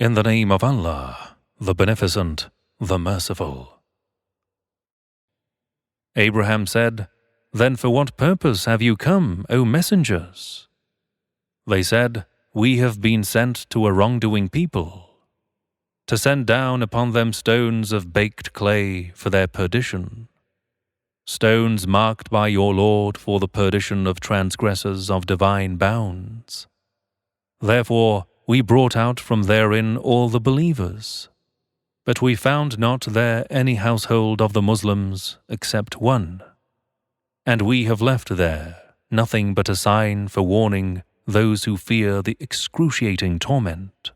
In the name of Allah, the Beneficent, the Merciful. Abraham said, "Then for what purpose have you come, O messengers?" They said, "We have been sent to a wrongdoing people, to send down upon them stones of baked clay for their perdition, stones marked by your Lord for the perdition of transgressors of divine bounds. Therefore, we brought out from therein all the believers, but we found not there any household of the Muslims except one, and we have left there nothing but a sign for warning those who fear the excruciating torment.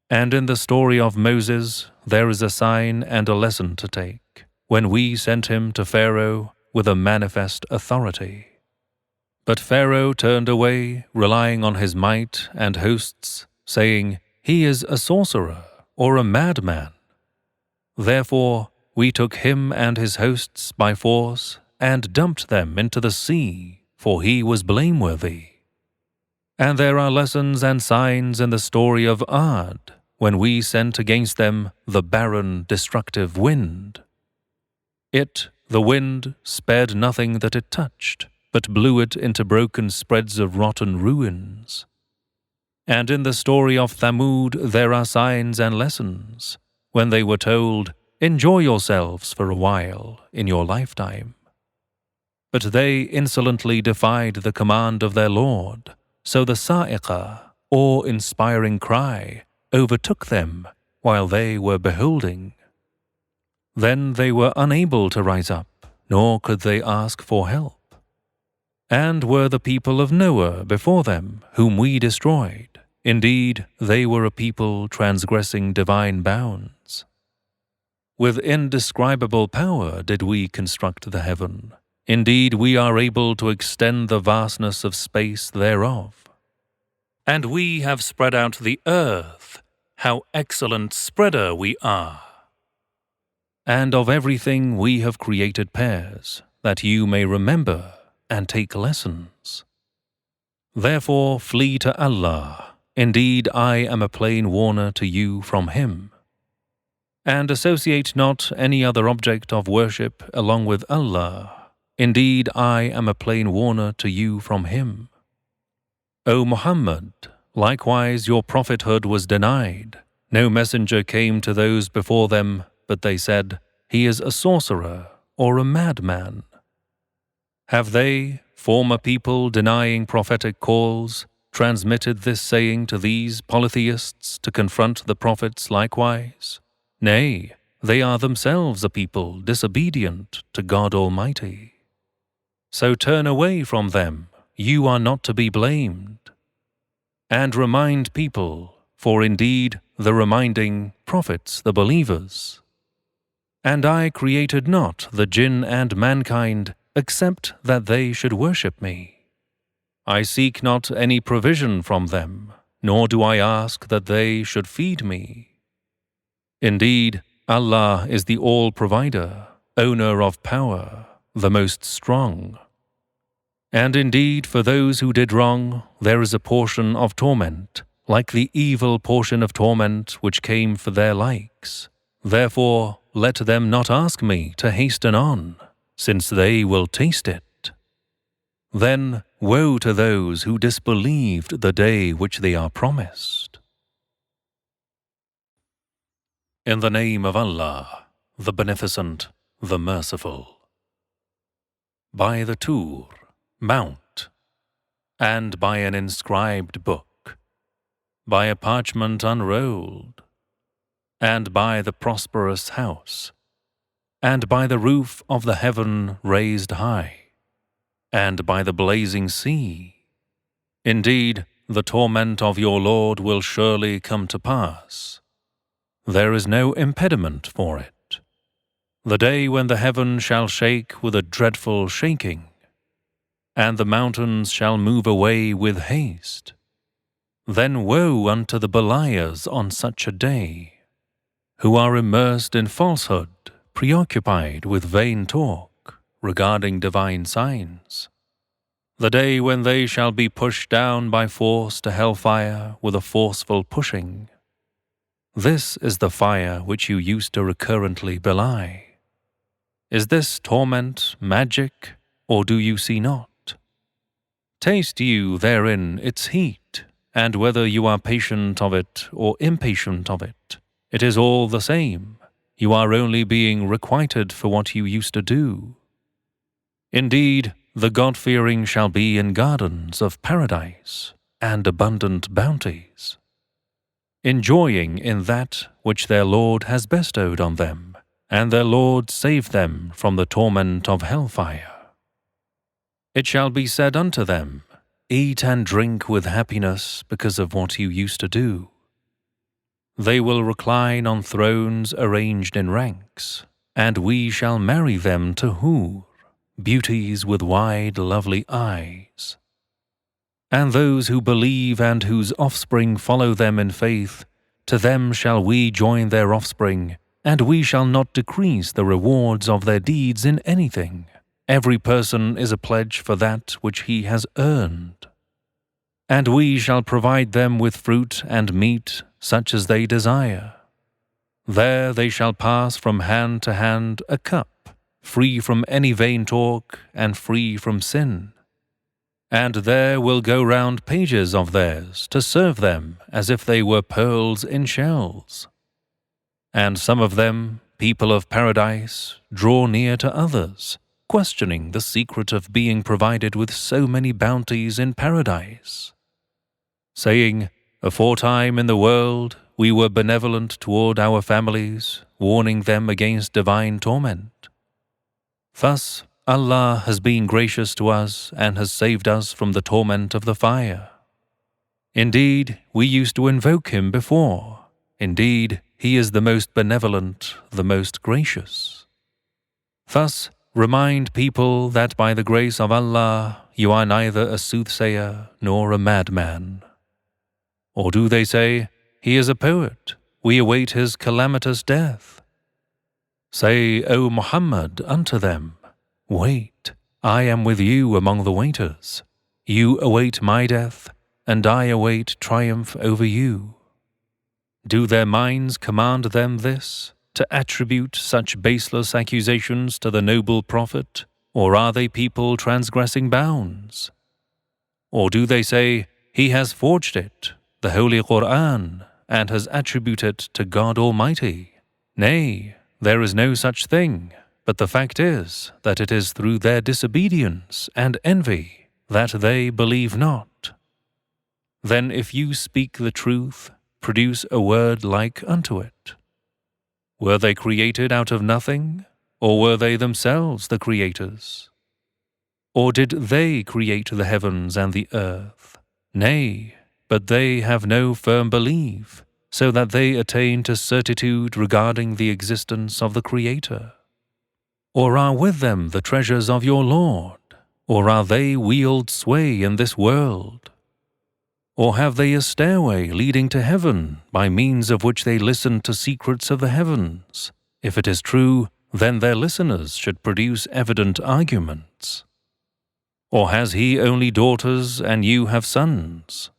And in the story of Moses there is a sign and a lesson to take, when we sent him to Pharaoh with a manifest authority. But Pharaoh turned away, relying on his might and hosts, saying, 'He is a sorcerer or a madman.' Therefore we took him and his hosts by force and dumped them into the sea, for he was blameworthy. And there are lessons and signs in the story of Ad, when we sent against them the barren, destructive wind. It, the wind, spared nothing that it touched, but blew it into broken spreads of rotten ruins. And in the story of Thamud there are signs and lessons, when they were told, 'Enjoy yourselves for a while in your lifetime.' But they insolently defied the command of their Lord, so the sa'iqah, awe-inspiring cry, overtook them while they were beholding. Then they were unable to rise up, nor could they ask for help. And were the people of Noah before them, whom we destroyed. Indeed, they were a people transgressing divine bounds. With indescribable power did we construct the heaven. Indeed, we are able to extend the vastness of space thereof. And we have spread out the earth. How excellent spreader we are! And of everything we have created pairs, that you may remember and take lessons. Therefore flee to Allah. Indeed, I am a plain warner to you from Him. And associate not any other object of worship along with Allah. Indeed, I am a plain warner to you from Him. O Muhammad, likewise your prophethood was denied. No messenger came to those before them, but they said, 'He is a sorcerer or a madman.' Have they, former people denying prophetic calls, transmitted this saying to these polytheists to confront the prophets likewise? Nay, they are themselves a people disobedient to God Almighty. So turn away from them, you are not to be blamed. And remind people, for indeed the reminding profits the believers. And I created not the jinn and mankind except that they should worship me. I seek not any provision from them, nor do I ask that they should feed me. Indeed, Allah is the All-Provider, owner of power, the Most Strong. And indeed, for those who did wrong, there is a portion of torment, like the evil portion of torment which came for their likes. Therefore, let them not ask me to hasten on, since they will taste it. Then woe to those who disbelieved the day which they are promised. In the name of Allah, the Beneficent, the Merciful. By the Tur, Mount, and by an inscribed book, by a parchment unrolled, and by the prosperous house, and by the roof of the heaven raised high, and by the blazing sea. Indeed, the torment of your Lord will surely come to pass. There is no impediment for it. The day when the heaven shall shake with a dreadful shaking, and the mountains shall move away with haste. Then woe unto the beliers on such a day, who are immersed in falsehood, preoccupied with vain talk regarding divine signs. The day when they shall be pushed down by force to hellfire with a forceful pushing. This is the fire which you used to recurrently belie. Is this torment magic, or do you see not? Taste you therein its heat, and whether you are patient of it or impatient of it, it is all the same. You are only being requited for what you used to do. Indeed, the God-fearing shall be in gardens of paradise and abundant bounties, enjoying in that which their Lord has bestowed on them, and their Lord saved them from the torment of hellfire. It shall be said unto them, Eat and drink with happiness because of what you used to do. They will recline on thrones arranged in ranks, and we shall marry them to Hur, beauties with wide, lovely eyes. And those who believe and whose offspring follow them in faith, to them shall we join their offspring, and we shall not decrease the rewards of their deeds in anything. Every person is a pledge for that which he has earned. And we shall provide them with fruit and meat such as they desire. There they shall pass from hand to hand a cup, free from any vain talk and free from sin. And there will go round pages of theirs to serve them as if they were pearls in shells. And some of them, people of paradise, draw near to others, questioning the secret of being provided with so many bounties in paradise, saying, Aforetime in the world we were benevolent toward our families, warning them against divine torment. Thus Allah has been gracious to us and has saved us from the torment of the fire. Indeed, we used to invoke Him before. Indeed, He is the most benevolent, the most gracious. Thus, remind people that by the grace of Allah, you are neither a soothsayer nor a madman. Or do they say, He is a poet, we await his calamitous death? Say, O Muhammad, unto them, Wait, I am with you among the waiters. You await my death, and I await triumph over you. Do their minds command them this, to attribute such baseless accusations to the noble Prophet, or are they people transgressing bounds? Or do they say, He has forged it, the Holy Quran, and has attributed it to God Almighty? Nay, there is no such thing, but the fact is that it is through their disobedience and envy that they believe not. Then if you speak the truth, produce a word like unto it. Were they created out of nothing, or were they themselves the creators? Or did they create the heavens and the earth? Nay, but they have no firm belief, so that they attain to certitude regarding the existence of the Creator. Or are with them the treasures of your Lord? Or are they wield sway in this world? Or have they a stairway leading to heaven, by means of which they listen to secrets of the heavens? If it is true, then their listeners should produce evident arguments. Or has he only daughters and you have sons?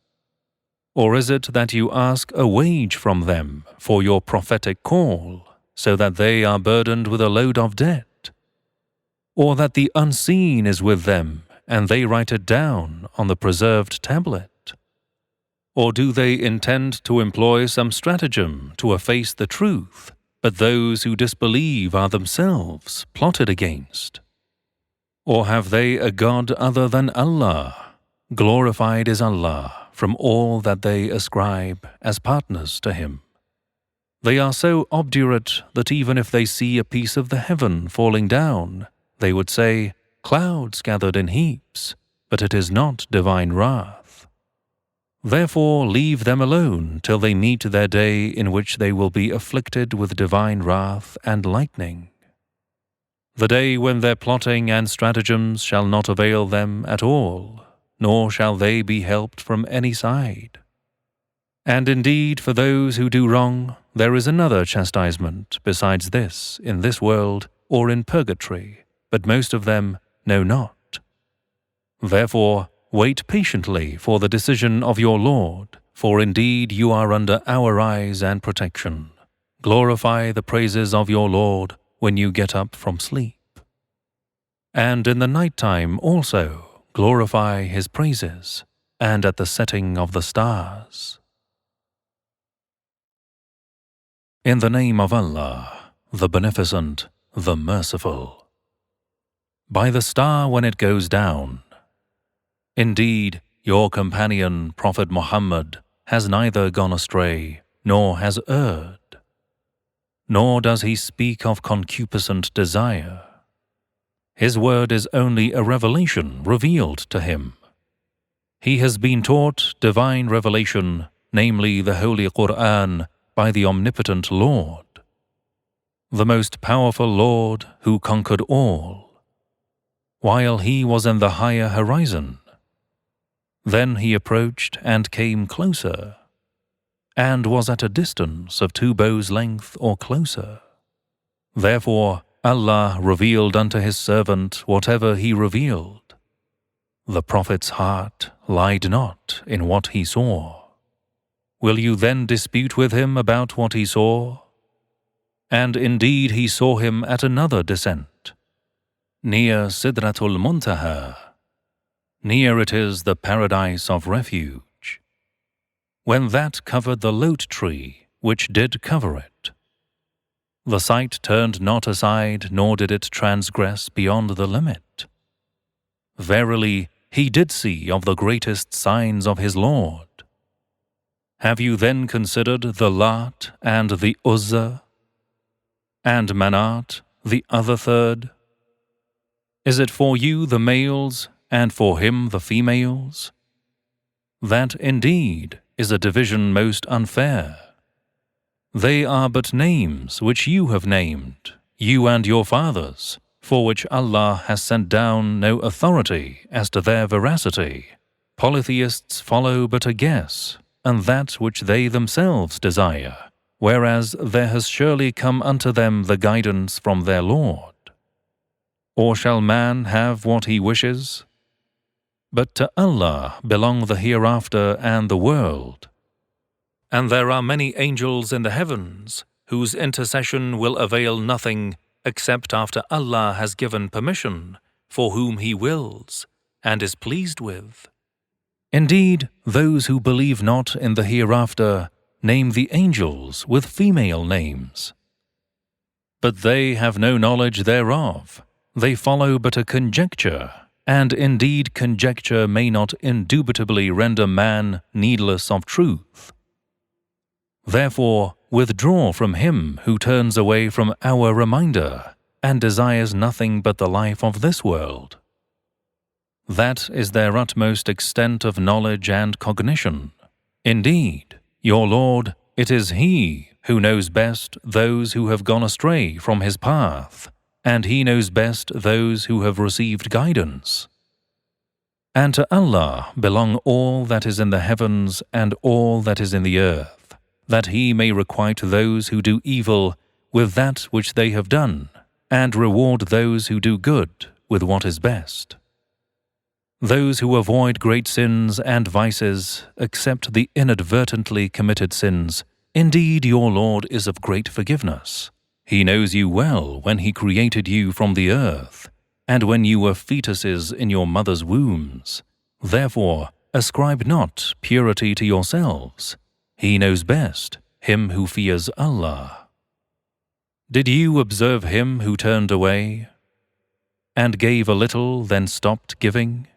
Or is it that you ask a wage from them for your prophetic call, so that they are burdened with a load of debt? Or that the unseen is with them, and they write it down on the preserved tablet? Or do they intend to employ some stratagem to efface the truth, but those who disbelieve are themselves plotted against? Or have they a God other than Allah? Glorified is Allah from all that they ascribe as partners to Him. They are so obdurate that even if they see a piece of the heaven falling down, they would say, Clouds gathered in heaps, but it is not divine wrath. Therefore leave them alone till they meet their day in which they will be afflicted with divine wrath and lightning. The day when their plotting and stratagems shall not avail them at all, nor shall they be helped from any side. And indeed, for those who do wrong, there is another chastisement besides this in this world or in purgatory, but most of them know not. Therefore, wait patiently for the decision of your Lord, for indeed you are under our eyes and protection. Glorify the praises of your Lord when you get up from sleep. And in the night time also glorify His praises, and at the setting of the stars. In the name of Allah, the Beneficent, the Merciful. By the star when it goes down. Indeed, your companion, Prophet Muhammad, has neither gone astray, nor has erred. Nor does he speak of concupiscent desire. His word is only a revelation revealed to him. He has been taught divine revelation, namely the Holy Quran, by the Omnipotent Lord, the most powerful Lord who conquered all, while he was in the higher horizon. Then he approached and came closer, and was at a distance of 2 bows' length or closer. Therefore Allah revealed unto His servant whatever He revealed. The Prophet's heart lied not in what he saw. Will you then dispute with him about what he saw? And indeed he saw him at another descent, near Sidratul Muntaha. Near it is the paradise of refuge. When that covered the lote tree, which did cover it, the sight turned not aside, nor did it transgress beyond the limit. Verily, he did see of the greatest signs of his Lord. Have you then considered the Lat and the Uzza, and Manat, the other third? Is it for you the males, and for him the females? That indeed is a division most unfair. They are but names which you have named, you and your fathers, for which Allah has sent down no authority as to their veracity. Polytheists follow but a guess, and that which they themselves desire, whereas there has surely come unto them the guidance from their Lord. Or shall man have what he wishes? But to Allah belong the hereafter and the world. And there are many angels in the heavens, whose intercession will avail nothing except after Allah has given permission for whom He wills and is pleased with. Indeed, those who believe not in the hereafter name the angels with female names. But they have no knowledge thereof. They follow but a conjecture, and indeed conjecture may not indubitably render man needless of truth. Therefore, withdraw from him who turns away from our reminder and desires nothing but the life of this world. That is their utmost extent of knowledge and cognition. Indeed, your Lord, it is He who knows best those who have gone astray from His path, and He knows best those who have received guidance. And to Allah belong all that is in the heavens and all that is in the earth, that He may requite those who do evil with that which they have done, and reward those who do good with what is best. Those who avoid great sins and vices, except the inadvertently committed sins, indeed your Lord is of great forgiveness. He knows you well when He created you from the earth, and when you were fetuses in your mother's wombs. Therefore, ascribe not purity to yourselves. He knows best, him who fears Allah. Did you observe him who turned away, and gave a little, then stopped giving?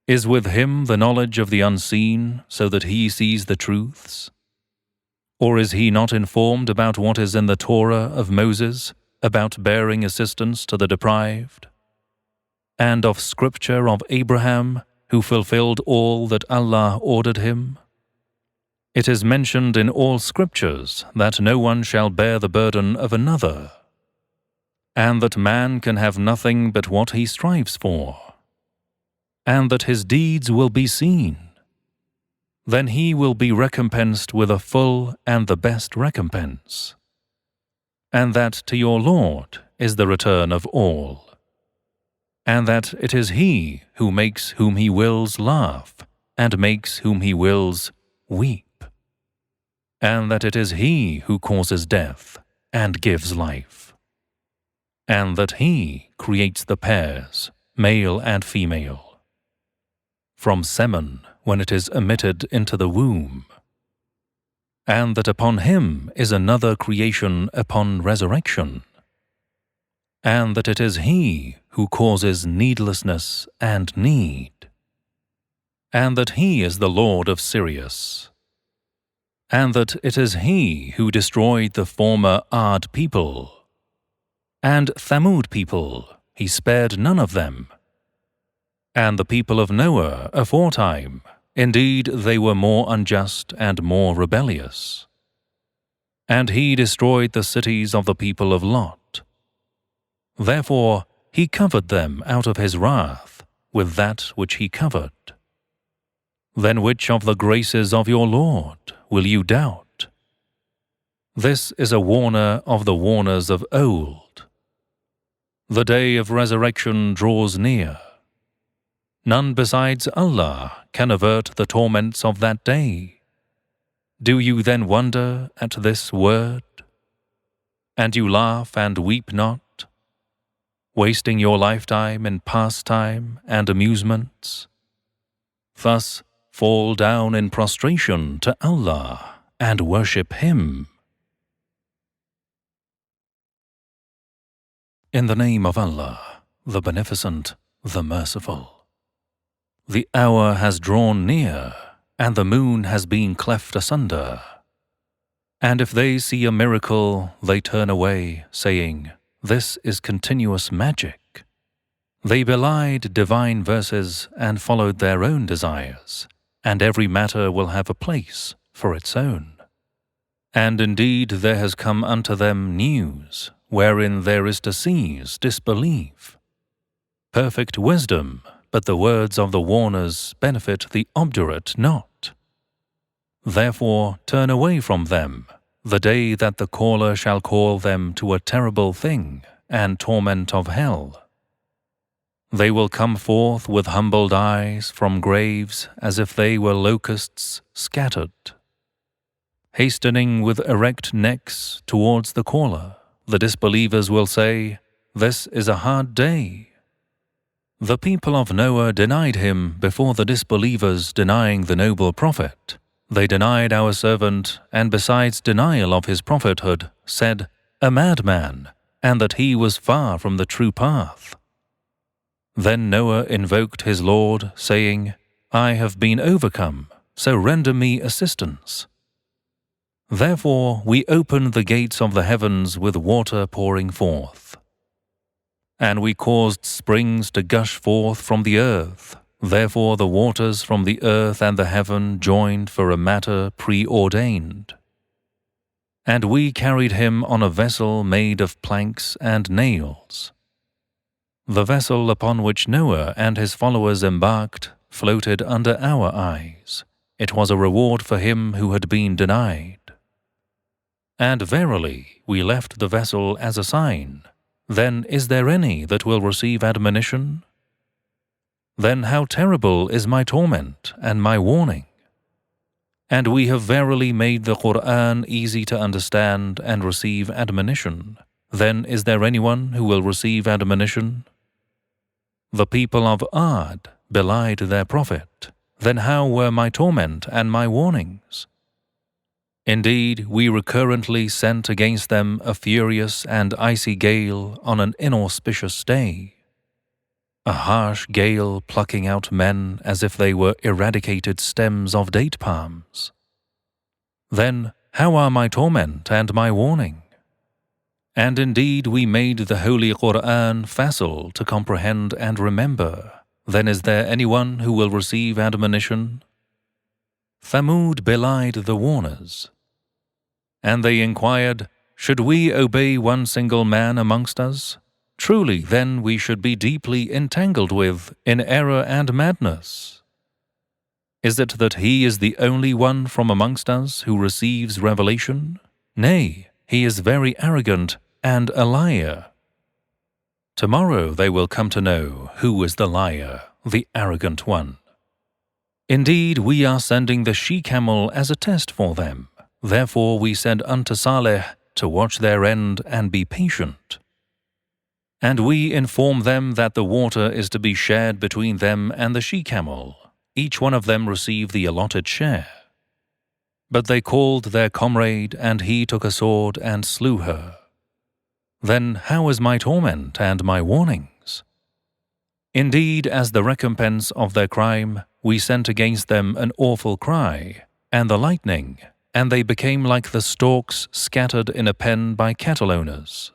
Is with him the knowledge of the unseen, so that he sees the truths? Or is he not informed about what is in the Torah of Moses, about bearing assistance to the deprived? And of scripture of Abraham, who fulfilled all that Allah ordered him? It is mentioned in all scriptures that no one shall bear the burden of another, and that man can have nothing but what he strives for, and that his deeds will be seen. Then he will be recompensed with a full and the best recompense, and that to your Lord is the return of all, and that it is He who makes whom He wills laugh, and makes whom He wills weep. And that it is He who causes death and gives life. And that He creates the pairs, male and female, from semen when it is emitted into the womb. And that upon Him is another creation upon resurrection. And that it is He who causes needlessness and need. And that He is the Lord of Sirius. And that it is He who destroyed the former Ad people. And Thamud people, He spared none of them. And the people of Noah aforetime, indeed they were more unjust and more rebellious. And He destroyed the cities of the people of Lot. Therefore He covered them out of His wrath with that which He covered. Then which of the graces of your Lord will you doubt? This is a warner of the warners of old. The day of resurrection draws near. None besides Allah can avert the torments of that day. Do you then wonder at this word? And you laugh and weep not, wasting your lifetime in pastime and amusements? Thus fall down in prostration to Allah and worship Him. In the name of Allah, the Beneficent, the Merciful. The hour has drawn near, and the moon has been cleft asunder. And if they see a miracle, they turn away, saying, "This is continuous magic." They belied divine verses and followed their own desires, and every matter will have a place for its own. And indeed there has come unto them news, wherein there is to cease disbelief. Perfect wisdom, but the words of the warners benefit the obdurate not. Therefore turn away from them, the day that the caller shall call them to a terrible thing and torment of hell. They will come forth with humbled eyes from graves as if they were locusts scattered. Hastening with erect necks towards the caller, the disbelievers will say, "This is a hard day." The people of Noah denied him before the disbelievers denying the noble prophet. They denied our servant, and besides denial of his prophethood, said, "A madman," and that he was far from the true path. Then Noah invoked his Lord, saying, "I have been overcome, so render me assistance." Therefore we opened the gates of the heavens with water pouring forth. And we caused springs to gush forth from the earth. Therefore the waters from the earth and the heaven joined for a matter preordained. And we carried him on a vessel made of planks and nails. The vessel upon which Noah and his followers embarked floated under our eyes. It was a reward for him who had been denied. And verily, we left the vessel as a sign. Then is there any that will receive admonition? Then how terrible is my torment and my warning? And we have verily made the Qur'an easy to understand and receive admonition. Then is there anyone who will receive admonition? The people of Ad belied their prophet. Then how were my torment and my warnings? Indeed, we recurrently sent against them a furious and icy gale on an inauspicious day. A harsh gale plucking out men as if they were eradicated stems of date palms. Then how are my torment and my warning? And indeed we made the Holy Qur'an facile to comprehend and remember. Then is there anyone who will receive admonition? Thamud belied the warners. And they inquired, "Should we obey one single man amongst us? Truly then we should be deeply entangled with in error and madness. Is it that he is the only one from amongst us who receives revelation? Nay, he is very arrogant and a liar." Tomorrow they will come to know who is the liar, the arrogant one. Indeed, we are sending the she-camel as a test for them. Therefore we said unto Saleh to watch their end and be patient. And we inform them that the water is to be shared between them and the she-camel. Each one of them receive the allotted share. But they called their comrade, and he took a sword and slew her. Then how is my torment and my warnings? Indeed, as the recompense of their crime, we sent against them an awful cry, and the lightning, and they became like the stalks scattered in a pen by cattle owners.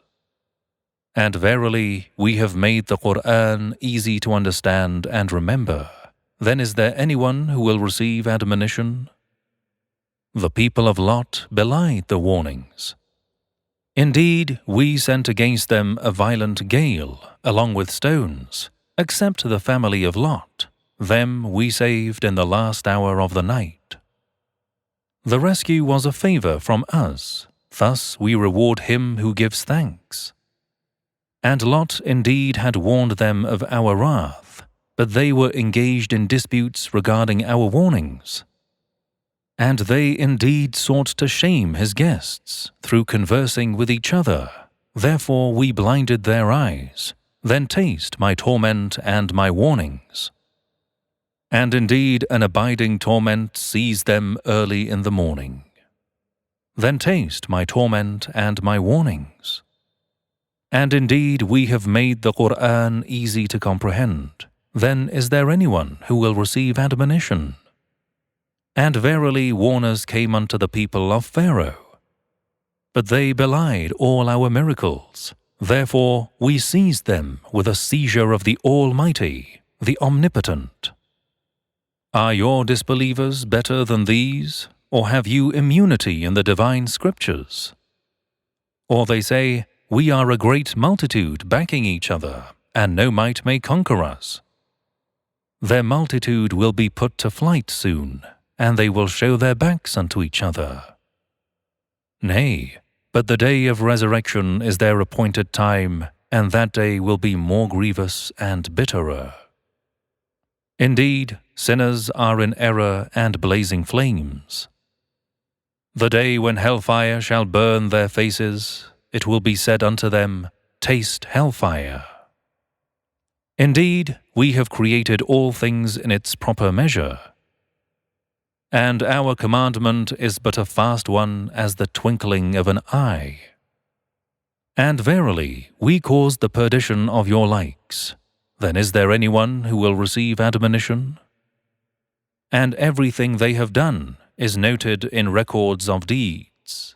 And verily, we have made the Qur'an easy to understand and remember. Then is there anyone who will receive admonition? The people of Lot belied the warnings. Indeed, we sent against them a violent gale, along with stones, except the family of Lot. Them we saved in the last hour of the night. The rescue was a favor from us. Thus we reward him who gives thanks. And Lot indeed had warned them of our wrath, but they were engaged in disputes regarding our warnings. And they indeed sought to shame his guests through conversing with each other. Therefore we blinded their eyes. Then taste my torment and my warnings. And indeed an abiding torment seized them early in the morning. Then taste my torment and my warnings. And indeed we have made the Qur'an easy to comprehend. Then is there anyone who will receive admonition? And verily warners came unto the people of Pharaoh. But they belied all our miracles. Therefore we seized them with a seizure of the Almighty, the Omnipotent. Are your disbelievers better than these, or have you immunity in the divine scriptures? Or they say, we are a great multitude backing each other, and no might may conquer us. Their multitude will be put to flight soon, and they will show their backs unto each other. Nay, but the day of resurrection is their appointed time, and that day will be more grievous and bitterer. Indeed, sinners are in error and blazing flames. The day when hellfire shall burn their faces, it will be said unto them, taste hellfire. Indeed, we have created all things in its proper measure. And our commandment is but a fast one as the twinkling of an eye. And verily, we caused the perdition of your likes. Then is there anyone who will receive admonition? And everything they have done is noted in records of deeds.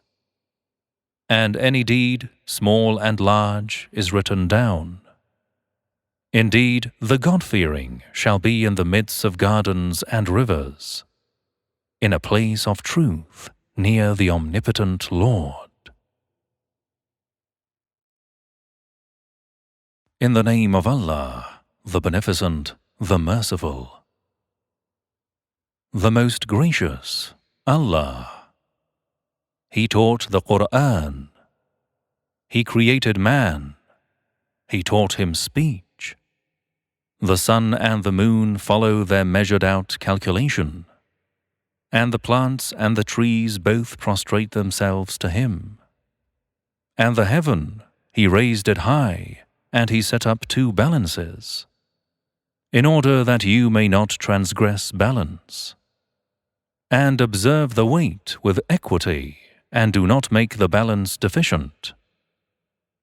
And any deed, small and large, is written down. Indeed, the God-fearing shall be in the midst of gardens and rivers, in a place of truth, near the Omnipotent Lord. In the name of Allah, the Beneficent, the Merciful. The Most Gracious, Allah. He taught the Qur'an. He created man. He taught him speech. The sun and the moon follow their measured-out calculation, and the plants and the trees both prostrate themselves to him. And the heaven, he raised it high, and he set up 2 balances, in order that you may not transgress balance. And observe the weight with equity, and do not make the balance deficient.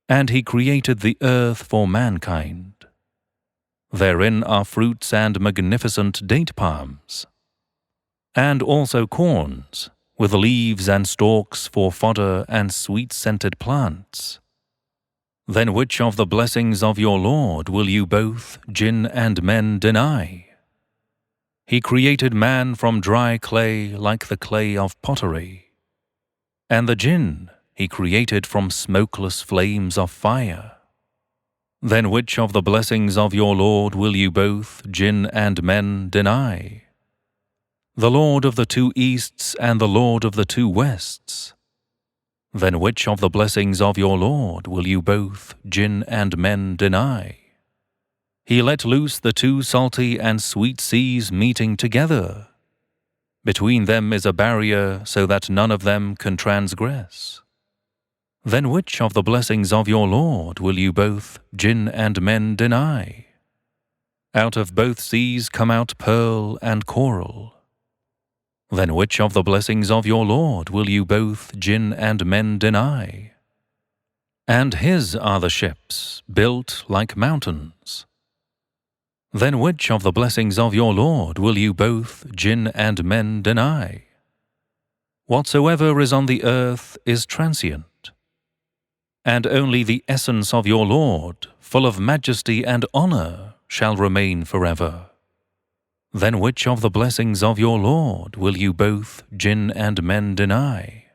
And he created the earth for mankind. Therein are fruits and magnificent date palms, and also corns, with leaves and stalks for fodder and sweet-scented plants. Then which of the blessings of your Lord will you both, jinn and men, deny? He created man from dry clay like the clay of pottery, and the jinn he created from smokeless flames of fire. Then which of the blessings of your Lord will you both, jinn and men, deny? The Lord of the 2 easts and the Lord of the 2 wests. Then which of the blessings of your Lord will you both, jinn and men, deny? He let loose the two salty and sweet seas meeting together. Between them is a barrier so that none of them can transgress. Then which of the blessings of your Lord will you both, jinn and men, deny? Out of both seas come out pearl and coral. Then which of the blessings of your Lord will you both, jinn and men, deny? And His are the ships, built like mountains. Then which of the blessings of your Lord will you both, jinn and men, deny? Whatsoever is on the earth is transient, and only the essence of your Lord, full of majesty and honor, shall remain forever. Then which of the blessings of your Lord will you both, jinn and men, deny?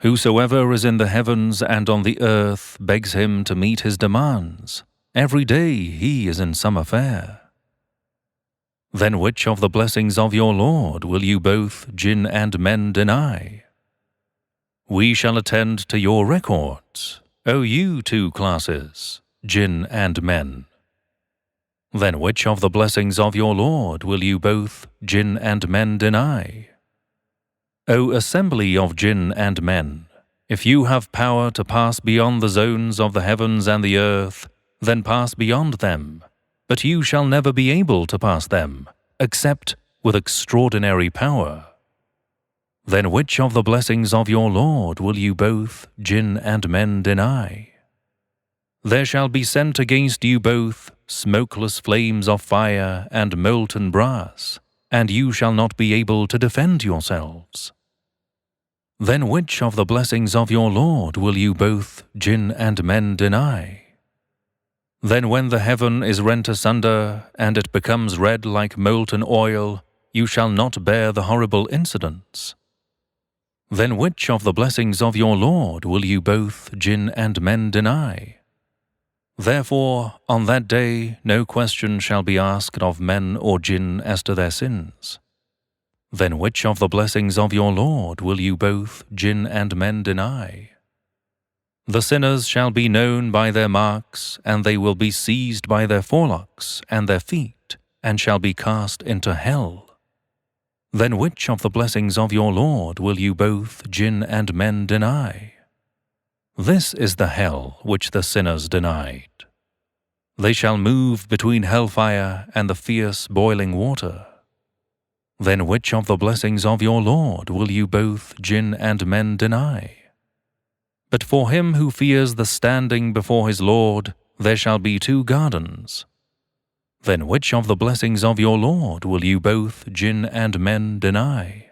Whosoever is in the heavens and on the earth begs Him to meet his demands. Every day he is in some affair. Then which of the blessings of your Lord will you both, jinn and men, deny? We shall attend to your records, O you two classes, jinn and men. Then which of the blessings of your Lord will you both, jinn and men, deny? O assembly of jinn and men, if you have power to pass beyond the zones of the heavens and the earth, then pass beyond them, but you shall never be able to pass them, except with extraordinary power. Then which of the blessings of your Lord will you both, jinn and men, deny? There shall be sent against you both smokeless flames of fire and molten brass, and you shall not be able to defend yourselves. Then which of the blessings of your Lord will you both, jinn and men, deny? Then when the heaven is rent asunder, and it becomes red like molten oil, you shall not bear the horrible incidents. Then which of the blessings of your Lord will you both, jinn and men, deny? Therefore, on that day no question shall be asked of men or jinn as to their sins. Then which of the blessings of your Lord will you both, jinn and men, deny? The sinners shall be known by their marks, and they will be seized by their forelocks and their feet, and shall be cast into hell. Then which of the blessings of your Lord will you both, jinn and men, deny? This is the hell which the sinners denied. They shall move between hellfire and the fierce boiling water. Then which of the blessings of your Lord will you both, jinn and men, deny? But for him who fears the standing before his Lord, there shall be two gardens. Then which of the blessings of your Lord will you both, jinn and men, deny?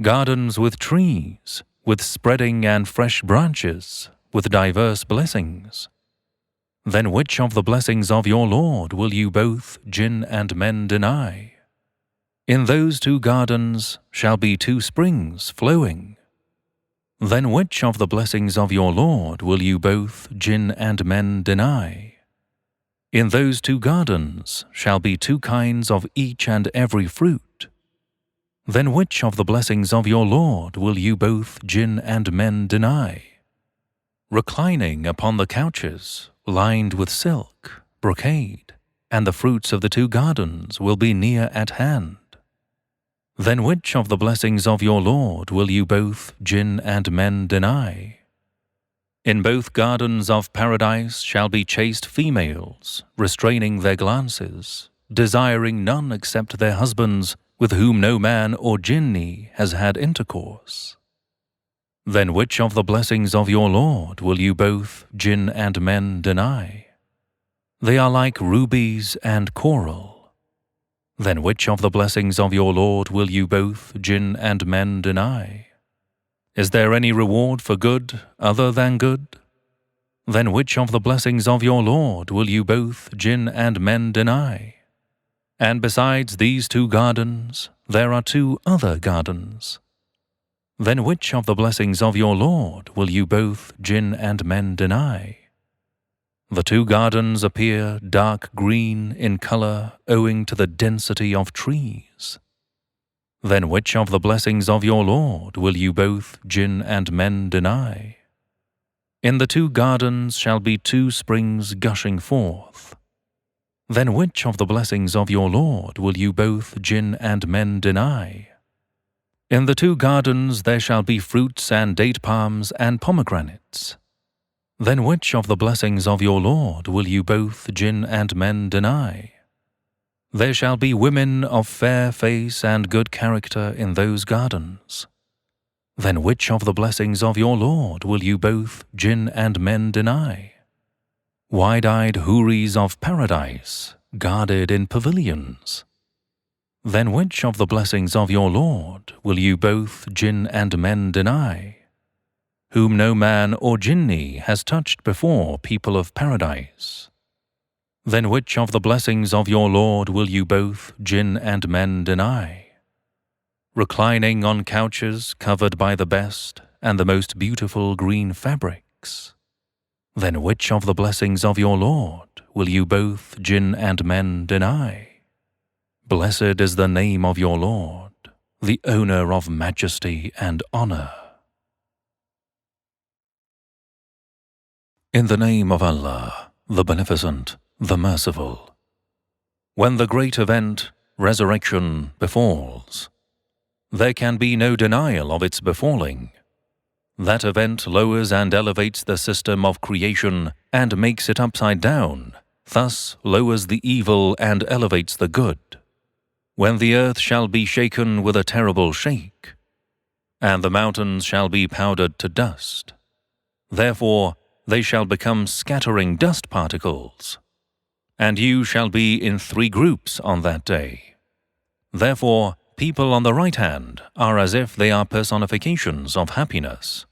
Gardens with trees, with spreading and fresh branches, with diverse blessings. Then which of the blessings of your Lord will you both, jinn and men, deny? In those two gardens shall be two springs flowing. Then which of the blessings of your Lord will you both, jinn and men, deny? In those two gardens shall be two kinds of each and every fruit. Then which of the blessings of your Lord will you both, jinn and men, deny? Reclining upon the couches, lined with silk, brocade, and the fruits of the two gardens will be near at hand. Then which of the blessings of your Lord will you both, jinn and men, deny? In both gardens of paradise shall be chaste females, restraining their glances, desiring none except their husbands, with whom no man or jinni has had intercourse. Then which of the blessings of your Lord will you both, jinn and men, deny? They are like rubies and coral. Then which of the blessings of your Lord will you both, jinn and men, deny? Is there any reward for good other than good? Then which of the blessings of your Lord will you both, jinn and men, deny? And besides these two gardens, there are two other gardens. Then which of the blessings of your Lord will you both, jinn and men, deny? The two gardens appear dark green in color owing to the density of trees. Then which of the blessings of your Lord will you both, jinn and men, deny? In the two gardens shall be two springs gushing forth. Then which of the blessings of your Lord will you both jinn and men deny? In the 2 gardens there shall be fruits and date palms and pomegranates. Then which of the blessings of your Lord will you both jinn and men deny? There shall be women of fair face and good character in those gardens. Then which of the blessings of your Lord will you both jinn and men deny? Wide-eyed houris of paradise, guarded in pavilions. Then which of the blessings of your Lord will you both jinn and men deny? Whom no man or jinni has touched before, people of paradise. Then which of the blessings of your Lord will you both jinn and men deny? Reclining on couches covered by the best and the most beautiful green fabrics. Then which of the blessings of your Lord will you both jinn and men deny? Blessed is the name of your Lord, the owner of majesty and honor. In the name of Allah, the Beneficent, the Merciful. When the great event, resurrection, befalls, there can be no denial of its befalling. That event lowers and elevates the system of creation and makes it upside down, thus lowers the evil and elevates the good. When the earth shall be shaken with a terrible shake, and the mountains shall be powdered to dust, therefore they shall become scattering dust particles, and you shall be in 3 groups on that day. Therefore, people on the right hand are as if they are personifications of happiness,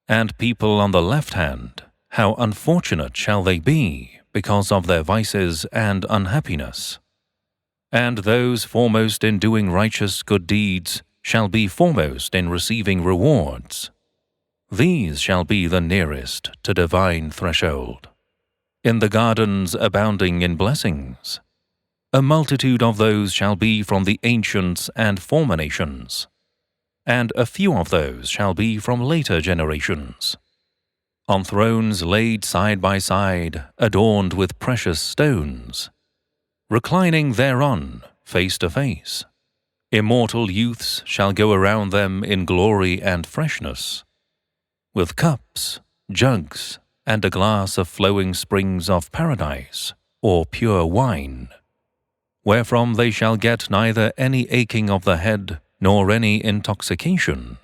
and people on the left hand, how unfortunate shall they be because of their vices and unhappiness. And those foremost in doing righteous good deeds shall be foremost in receiving rewards. These shall be the nearest to divine threshold. In the gardens abounding in blessings, a multitude of those shall be from the ancients and former nations, and a few of those shall be from later generations. On thrones laid side by side, adorned with precious stones, reclining thereon, face to face, immortal youths shall go around them in glory and freshness, with cups, jugs, and a glass of flowing springs of paradise, or pure wine, wherefrom they shall get neither any aching of the head, nor any intoxication,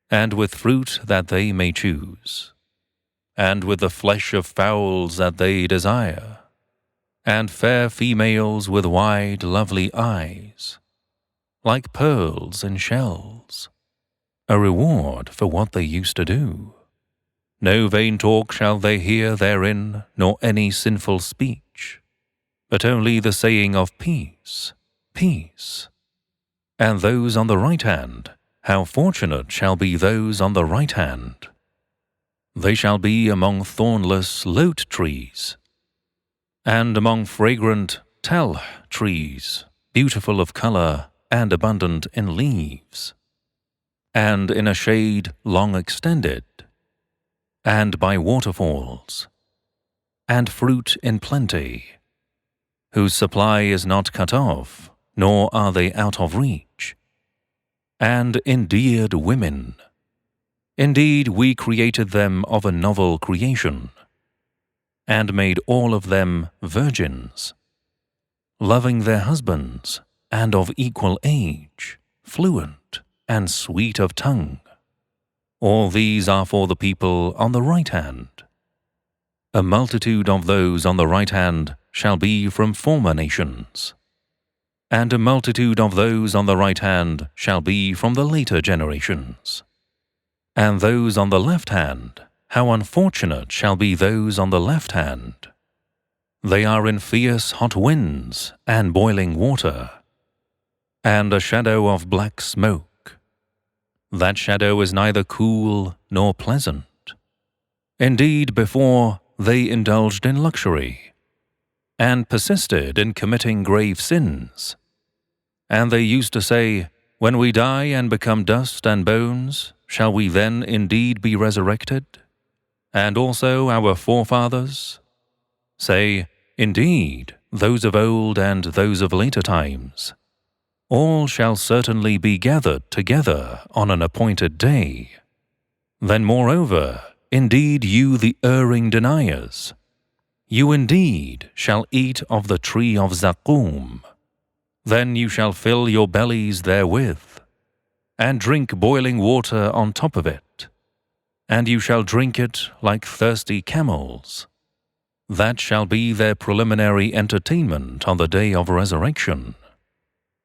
and with fruit that they may choose, and with the flesh of fowls that they desire, and fair females with wide, lovely eyes, like pearls in shells, a reward for what they used to do. No vain talk shall they hear therein, nor any sinful speech, but only the saying of peace, peace. And those on the right hand, how fortunate shall be those on the right hand. They shall be among thornless lote trees, and among fragrant talh trees, beautiful of color and abundant in leaves, and in a shade long extended, and by waterfalls, and fruit in plenty, whose supply is not cut off, nor are they out of reach, and endeared women. Indeed, we created them of a novel creation, and made all of them virgins, loving their husbands, and of equal age, fluent, and sweet of tongue. All these are for the people on the right hand. A multitude of those on the right hand shall be from former nations, and a multitude of those on the right hand shall be from the later generations. And those on the left hand, how unfortunate shall be those on the left hand. They are in fierce hot winds and boiling water, and a shadow of black smoke. That shadow is neither cool nor pleasant. Indeed, before they indulged in luxury, and persisted in committing grave sins. And they used to say, when we die and become dust and bones, shall we then indeed be resurrected? And also our forefathers? Say, indeed, those of old and those of later times, all shall certainly be gathered together on an appointed day. Then moreover, indeed you the erring deniers, you indeed shall eat of the tree of Zaqqum. Then you shall fill your bellies therewith, and drink boiling water on top of it, and you shall drink it like thirsty camels. That shall be their preliminary entertainment on the day of resurrection.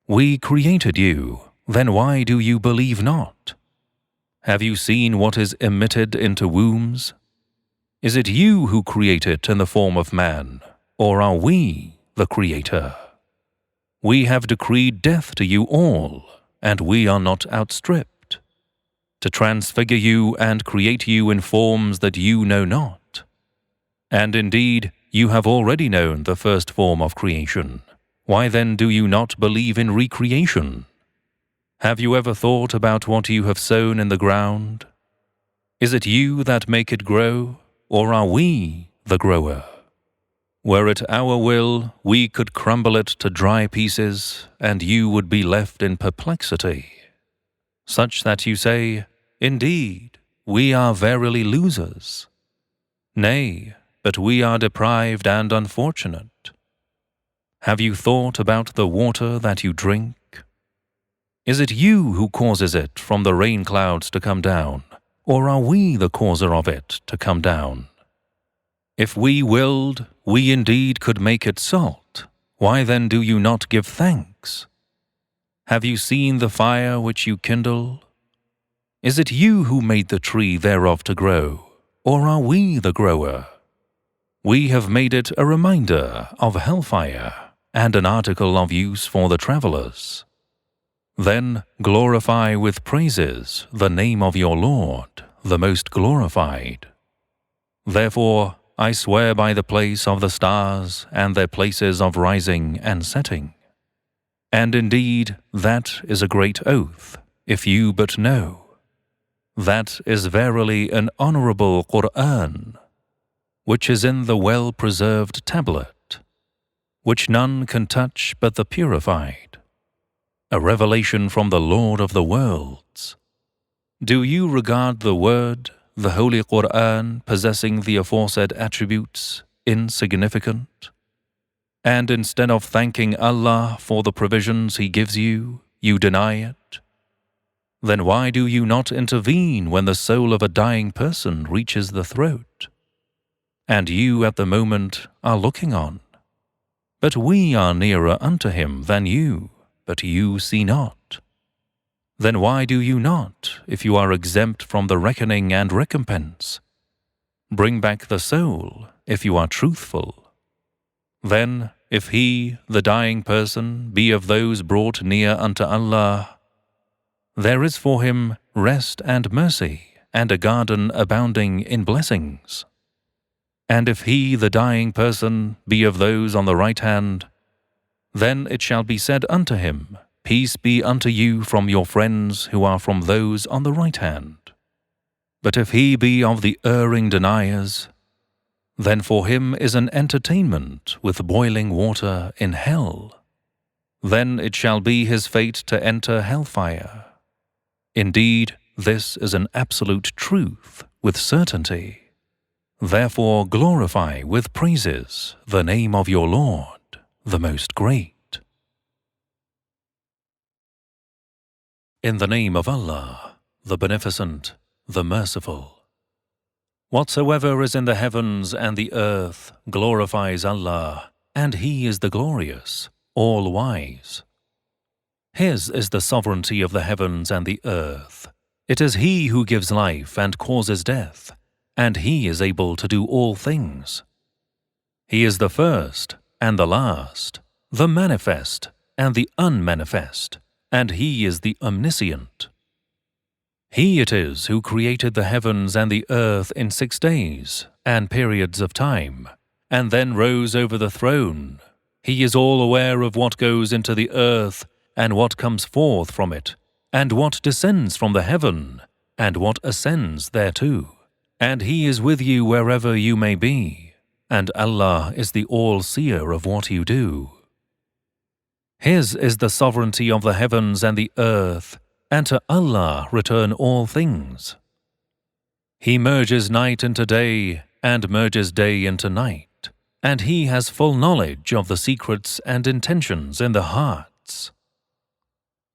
We created you, then why do you believe not? Have you seen what is emitted into wombs? Is it you who create it in the form of man, or are we the Creator? We have decreed death to you all, and we are not outstripped, to transfigure you and create you in forms that you know not. And indeed, you have already known the first form of creation. Why then do you not believe in recreation? Have you ever thought about what you have sown in the ground? Is it you that make it grow, or are we the grower? Were it our will, we could crumble it to dry pieces, and you would be left in perplexity, such that you say, indeed, we are verily losers. Nay, but we are deprived and unfortunate. Have you thought about the water that you drink? Is it you who causes it from the rain clouds to come down, or are we the causer of it to come down? If we willed, we indeed could make it salt. Why then do you not give thanks? Have you seen the fire which you kindle? Is it you who made the tree thereof to grow, or are we the grower? We have made it a reminder of hellfire and an article of use for the travelers. Then glorify with praises the name of your Lord, the most glorified. Therefore, I swear by the place of the stars and their places of rising and setting. And indeed, that is a great oath, if you but know. That is verily an honorable Qur'an, which is in the well-preserved tablet, which none can touch but the purified, a revelation from the Lord of the worlds. Do you regard the word, the Holy Qur'an, possessing the aforesaid attributes, insignificant? And instead of thanking Allah for the provisions He gives you, you deny it? Then why do you not intervene when the soul of a dying person reaches the throat, and you at the moment are looking on? But we are nearer unto him than you, but you see not. Then why do you not, if you are exempt from the reckoning and recompense? Bring back the soul, if you are truthful. Then, if he, the dying person, be of those brought near unto Allah, there is for him rest and mercy, and a garden abounding in blessings. And if he, the dying person, be of those on the right hand, then it shall be said unto him, Peace be unto you from your friends who are from those on the right hand. But if he be of the erring deniers, then for him is an entertainment with boiling water in hell. Then it shall be his fate to enter hellfire. Indeed, this is an absolute truth with certainty. Therefore glorify with praises the name of your Lord, the Most Great. In the name of Allah, the Beneficent, the Merciful. Whatsoever is in the heavens and the earth glorifies Allah, and He is the Glorious, All-Wise. His is the sovereignty of the heavens and the earth. It is He who gives life and causes death, and He is able to do all things. He is the first and the last, the manifest and the unmanifest, and He is the omniscient. He it is who created the heavens and the earth in 6 days and periods of time, and then rose over the throne. He is all aware of what goes into the earth and what comes forth from it, and what descends from the heaven, and what ascends thereto. And He is with you wherever you may be, and Allah is the all-seer of what you do. His is the sovereignty of the heavens and the earth, and to Allah return all things. He merges night into day and merges day into night, and He has full knowledge of the secrets and intentions in the hearts.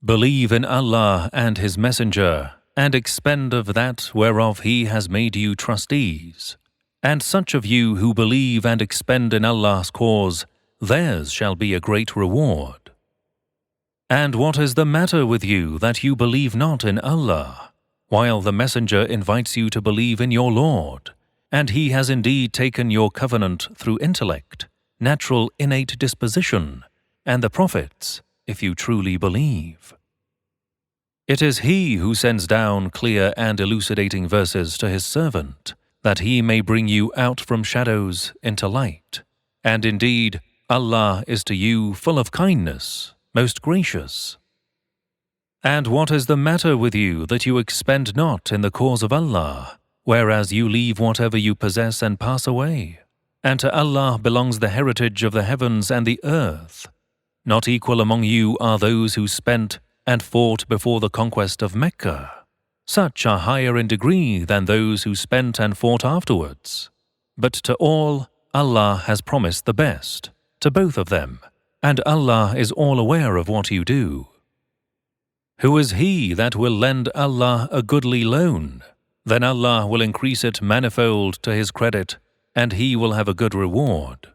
Believe in Allah and His Messenger, and expend of that whereof He has made you trustees. And such of you who believe and expend in Allah's cause, theirs shall be a great reward. And what is the matter with you that you believe not in Allah, while the Messenger invites you to believe in your Lord, and He has indeed taken your covenant through intellect, natural innate disposition, and the prophets, if you truly believe? It is He who sends down clear and elucidating verses to His servant, that He may bring you out from shadows into light. And indeed, Allah is to you full of kindness, most gracious. And what is the matter with you that you expend not in the cause of Allah, whereas you leave whatever you possess and pass away? And to Allah belongs the heritage of the heavens and the earth. Not equal among you are those who spent and fought before the conquest of Mecca. Such are higher in degree than those who spent and fought afterwards. But to all, Allah has promised the best, to both of them, and Allah is all aware of what you do. Who is he that will lend Allah a goodly loan? Then Allah will increase it manifold to His credit, and He will have a good reward.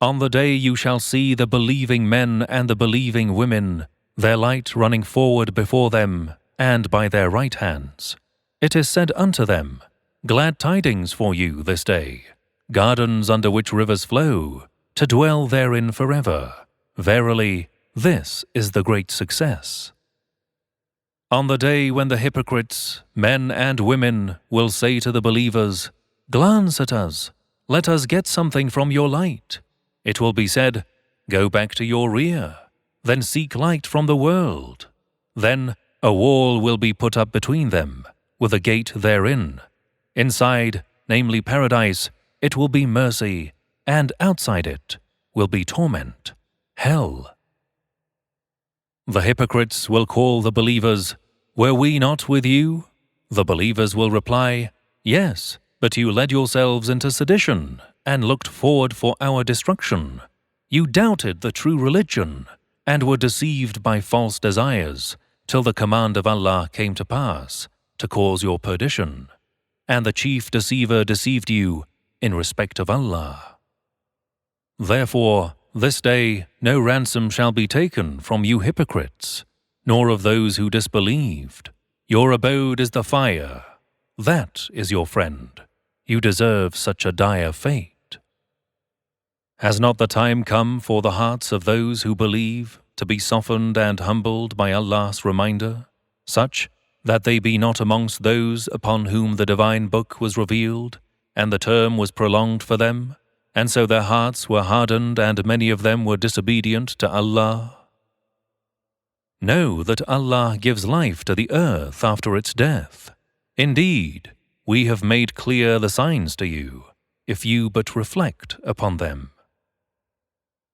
On the day you shall see the believing men and the believing women, their light running forward before them, and by their right hands. It is said unto them, Glad tidings for you this day, gardens under which rivers flow, to dwell therein forever. Verily, this is the great success. On the day when the hypocrites, men and women, will say to the believers, Glance at us, let us get something from your light. It will be said, Go back to your rear, then seek light from the world. Then a wall will be put up between them, with a gate therein. Inside, namely paradise, it will be mercy, and outside it will be torment, hell. The hypocrites will call the believers, Were we not with you? The believers will reply, Yes, but you led yourselves into sedition, and looked forward for our destruction. You doubted the true religion, and were deceived by false desires, till the command of Allah came to pass, to cause your perdition. And the chief deceiver deceived you in respect of Allah. Therefore, this day no ransom shall be taken from you hypocrites, nor of those who disbelieved. Your abode is the fire. That is your friend. You deserve such a dire fate. Has not the time come for the hearts of those who believe to be softened and humbled by Allah's reminder, such that they be not amongst those upon whom the divine book was revealed, and the term was prolonged for them, and so their hearts were hardened and many of them were disobedient to Allah? Know that Allah gives life to the earth after its death. Indeed, we have made clear the signs to you, if you but reflect upon them.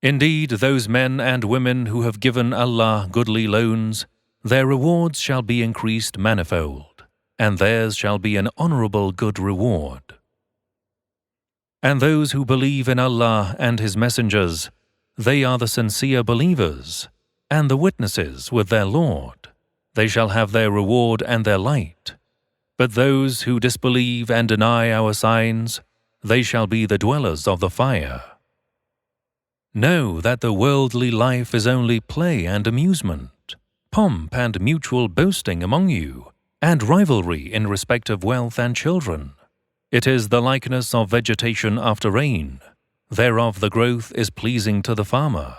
Indeed, those men and women who have given Allah goodly loans, their rewards shall be increased manifold, and theirs shall be an honorable good reward. And those who believe in Allah and His messengers, they are the sincere believers, and the witnesses with their Lord. They shall have their reward and their light. But those who disbelieve and deny our signs, they shall be the dwellers of the fire. Know that the worldly life is only play and amusement, pomp and mutual boasting among you, and rivalry in respect of wealth and children. It is the likeness of vegetation after rain. Thereof the growth is pleasing to the farmer.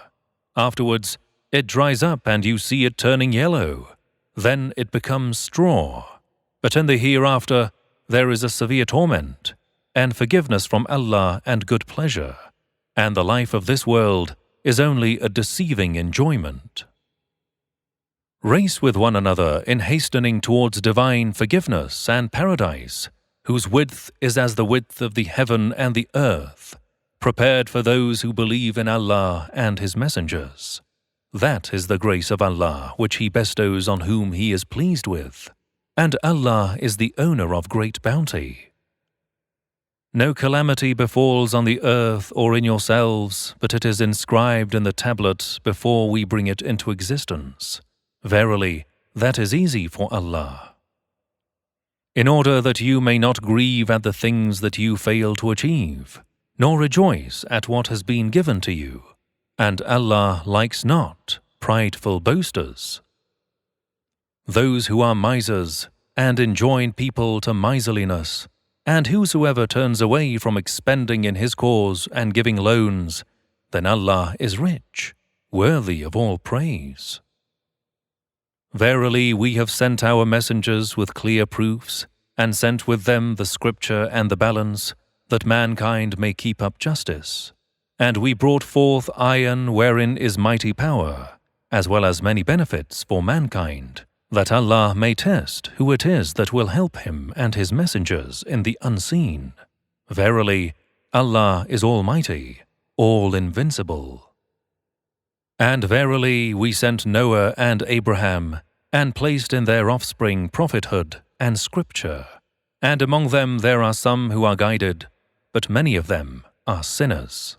Afterwards, it dries up and you see it turning yellow. Then it becomes straw. But in the hereafter, there is a severe torment, and forgiveness from Allah and good pleasure. And the life of this world is only a deceiving enjoyment. Race with one another in hastening towards divine forgiveness and paradise, whose width is as the width of the heaven and the earth, prepared for those who believe in Allah and His messengers. That is the grace of Allah which He bestows on whom He is pleased with, and Allah is the owner of great bounty. No calamity befalls on the earth or in yourselves, but it is inscribed in the tablet before we bring it into existence. Verily, that is easy for Allah. In order that you may not grieve at the things that you fail to achieve, nor rejoice at what has been given to you, and Allah likes not prideful boasters. Those who are misers and enjoin people to miserliness, and whosoever turns away from expending in His cause and giving loans, then Allah is rich, worthy of all praise. Verily, we have sent our messengers with clear proofs, and sent with them the scripture and the balance, that mankind may keep up justice. And we brought forth iron wherein is mighty power, as well as many benefits for mankind, that Allah may test who it is that will help Him and His messengers in the unseen. Verily, Allah is Almighty, all invincible. And verily, we sent Noah and Abraham, and placed in their offspring prophethood and scripture. And among them there are some who are guided, but many of them are sinners.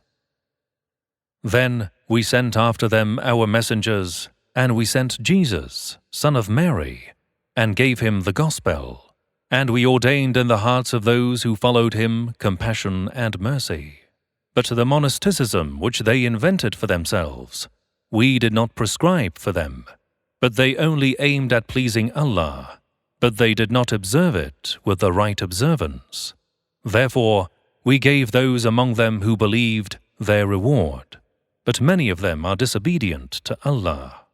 Then we sent after them our messengers, and we sent Jesus, son of Mary, and gave Him the gospel, and we ordained in the hearts of those who followed Him compassion and mercy. But the monasticism which they invented for themselves, we did not prescribe for them, but they only aimed at pleasing Allah, but they did not observe it with the right observance. Therefore, we gave those among them who believed their reward, but many of them are disobedient to Allah.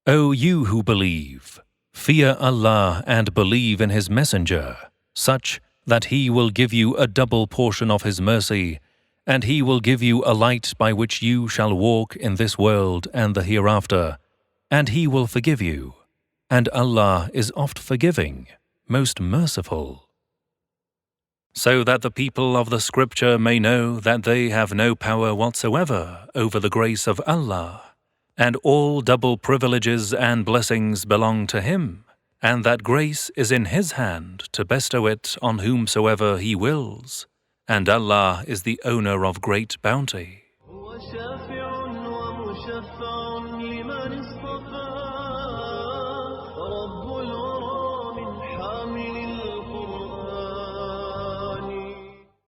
O you who believe, fear Allah and believe in His messenger, such that He will give you a double portion of His mercy, and He will give you a light by which you shall walk in this world and the hereafter, and He will forgive you, and Allah is oft forgiving, most merciful. So that the people of the scripture may know that they have no power whatsoever over the grace of Allah, and all double privileges and blessings belong to Him, and that grace is in His hand to bestow it on whomsoever He wills, and Allah is the owner of great bounty.